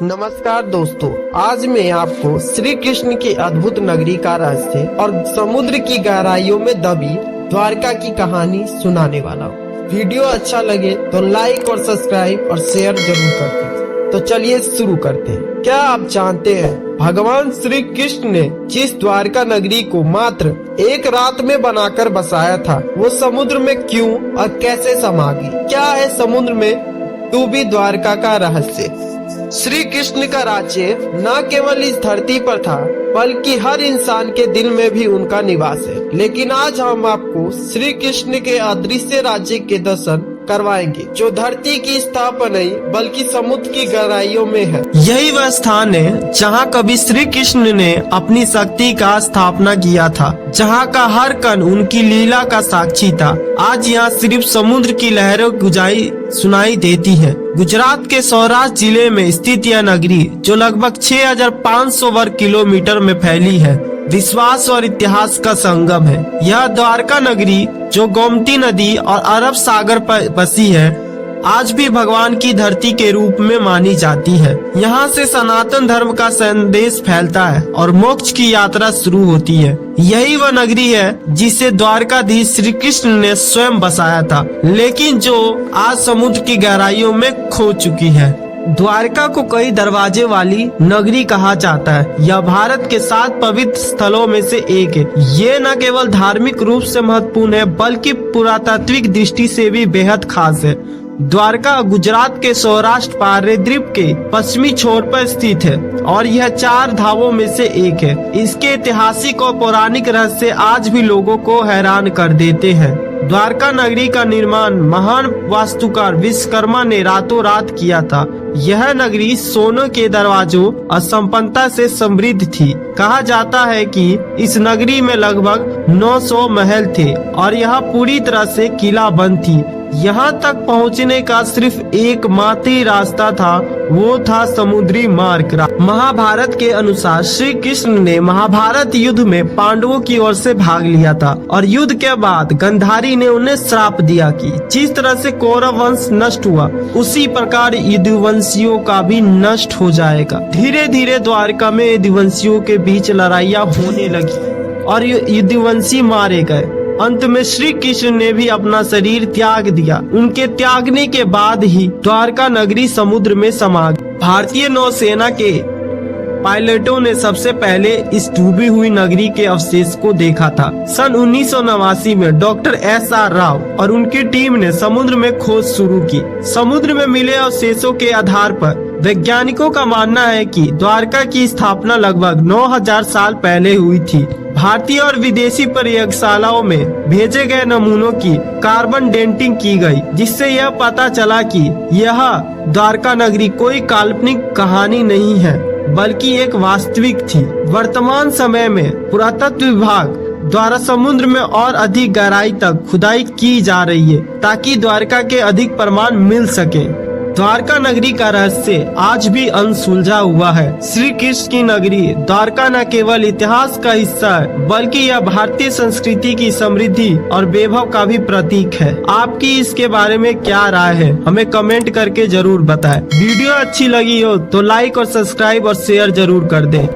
नमस्कार दोस्तों, आज मैं आपको श्री कृष्ण की अद्भुत नगरी का रहस्य और समुद्र की गहराइयों में दबी द्वारका की कहानी सुनाने वाला हूँ। वीडियो अच्छा लगे तो लाइक और सब्सक्राइब और शेयर जरूर कर दीजिए। तो चलिए शुरू करते हैं। क्या आप जानते हैं भगवान श्री कृष्ण ने जिस द्वारका नगरी को मात्र एक रात में बनाकर बसाया था, वो समुद्र में क्यों और कैसे समा गई? क्या है समुद्र में डूबी द्वारका का रहस्य? श्री कृष्ण का राज्य न केवल इस धरती पर था, बल्कि हर इंसान के दिल में भी उनका निवास है। लेकिन आज हम आपको श्री कृष्ण के अदृश्य राज्य के दर्शन करवाएंगे, जो धरती की स्थापना नहीं बल्कि समुद्र की गहराइयों में है। यही वह स्थान है जहाँ कभी श्री कृष्ण ने अपनी शक्ति का स्थापना किया था, जहाँ का हर कण उनकी लीला का साक्षी था। आज यहाँ सिर्फ समुद्र की लहरों गुजाई सुनाई देती है। गुजरात के सौराष्ट्र जिले में स्थित यह नगरी, जो लगभग 6500 वर्ग किलोमीटर में फैली है, विश्वास और इतिहास का संगम है। यह द्वारका नगरी, जो गोमती नदी और अरब सागर पर बसी है, आज भी भगवान की धरती के रूप में मानी जाती है। यहाँ से सनातन धर्म का संदेश फैलता है और मोक्ष की यात्रा शुरू होती है। यही वह नगरी है जिसे द्वारकाधीश श्री कृष्ण ने स्वयं बसाया था, लेकिन जो आज समुद्र की गहराइयों में खो चुकी है। द्वारका को कई दरवाजे वाली नगरी कहा जाता है। यह भारत के 7 पवित्र स्थलों में से एक है। ये न केवल धार्मिक रूप से महत्वपूर्ण है, बल्कि पुरातात्विक दृष्टि से भी बेहद खास है। द्वारका गुजरात के सौराष्ट्र पारेद्वीप के पश्चिमी छोर पर स्थित है और यह 4 धामों में से एक है। इसके ऐतिहासिक और पौराणिक रहस्य आज भी लोगों को हैरान कर देते हैं। द्वारका नगरी का निर्माण महान वास्तुकार विश्वकर्मा ने रातों रात किया था। यह नगरी सोने के दरवाजों और संपन्नता से समृद्ध थी। कहा जाता है कि इस नगरी में लगभग 900 महल थे और यह पूरी तरह से किला बंद थी। यहाँ तक पहुँचने का सिर्फ एकमात्र रास्ता था, वो था समुद्री मार्ग। महाभारत के अनुसार श्री कृष्ण ने महाभारत युद्ध में पांडवों की ओर से भाग लिया था और युद्ध के बाद गंधारी ने उन्हें श्राप दिया कि जिस तरह से कौरव वंश नष्ट हुआ, उसी प्रकार यदुवंशियों का भी नष्ट हो जाएगा। धीरे धीरे द्वारका में यदुवंशियों के बीच लड़ाइयाँ होने लगी और यदुवंशी मारे गए। अंत में श्री कृष्ण ने भी अपना शरीर त्याग दिया। उनके त्यागने के बाद ही द्वारका नगरी समुद्र में समा गई। भारतीय नौसेना के पायलटों ने सबसे पहले इस डूबी हुई नगरी के अवशेष को देखा था। सन 1989 में डॉक्टर SR राव और उनकी टीम ने समुद्र में खोज शुरू की। समुद्र में मिले अवशेषों के आधार पर वैज्ञानिकों का मानना है कि द्वारका की स्थापना लगभग 9000 साल पहले हुई थी। भारतीय और विदेशी प्रयोगशालाओं में भेजे गए नमूनों की कार्बन डेटिंग की गई, जिससे यह पता चला कि यह द्वारका नगरी कोई काल्पनिक कहानी नहीं है, बल्कि एक वास्तविक थी। वर्तमान समय में पुरातत्व विभाग द्वारा समुद्र में और अधिक गहराई तक खुदाई की जा रही है, ताकि द्वारका के अधिक प्रमाण मिल सके। द्वारका नगरी का रहस्य आज भी अनसुलझा हुआ है। श्री कृष्ण की नगरी द्वारका न केवल इतिहास का हिस्सा है, बल्कि यह भारतीय संस्कृति की समृद्धि और वैभव का भी प्रतीक है। आपकी इसके बारे में क्या राय है, हमें कमेंट करके जरूर बताएं। वीडियो अच्छी लगी हो तो लाइक और सब्सक्राइब और शेयर जरूर कर दें।